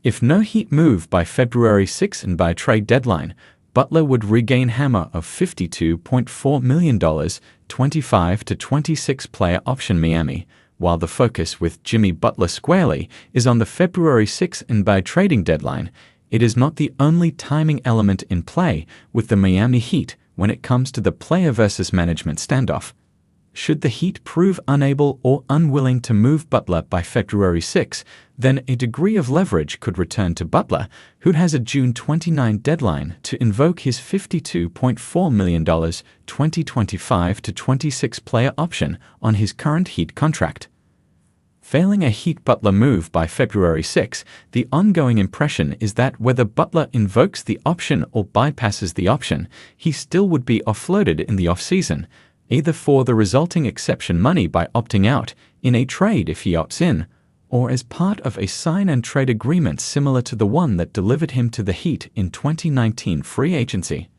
If no Heat move by February 6 and by trade deadline, Butler would regain hammer of $52.4 million, 25 to 26 player option Miami, while the focus with Jimmy Butler squarely is on the February 6 and by trading deadline. It is not the only timing element in play with the Miami Heat when it comes to the player versus management standoff. Should the Heat prove unable or unwilling to move Butler by February 6, then a degree of leverage could return to Butler, who has a June 29 deadline to invoke his $52.4 million 2025 to 26 player option on his current Heat contract. Failing a Heat-Butler move by February 6, the ongoing impression is that whether Butler invokes the option or bypasses the option, he still would be offloaded in the offseason, either for the resulting exception money by opting out in a trade if he opts in, or as part of a sign-and-trade agreement similar to the one that delivered him to the Heat in 2019 free agency.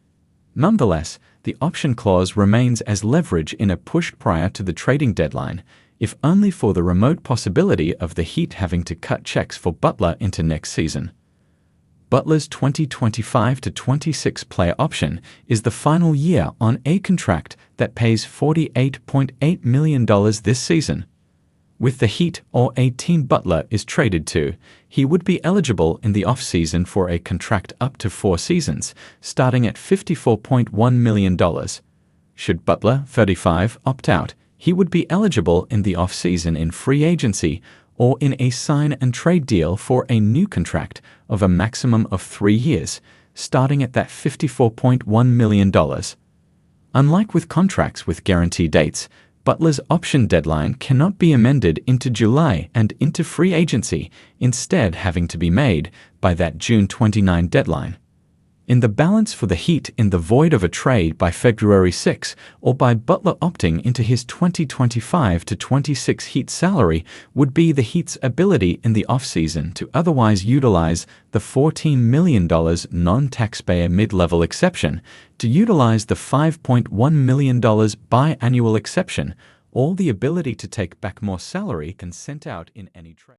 Nonetheless, the option clause remains as leverage in a push prior to the trading deadline, if only for the remote possibility of the Heat having to cut checks for Butler into next season. Butler's 2025 to 26 player option is the final year on a contract that pays $48.8 million this season. With the Heat or a team Butler is traded to, he would be eligible in the offseason for a contract up to 4 seasons, starting at $54.1 million. Should Butler, 35, opt out, he would be eligible in the offseason in free agency or in a sign-and-trade deal for a new contract of a maximum of 3 years, starting at that $54.1 million. Unlike with contracts with guarantee dates, Butler's option deadline cannot be amended into July and into free agency, instead having to be made by that June 29 deadline. In the balance for the Heat in the void of a trade by February 6 or by Butler opting into his 2025 to 26 Heat salary would be the Heat's ability in the offseason to otherwise utilize the $14 million non-taxpayer mid-level exception, to utilize the $5.1 million biannual exception, or the ability to take back more salary than sent out in any trade.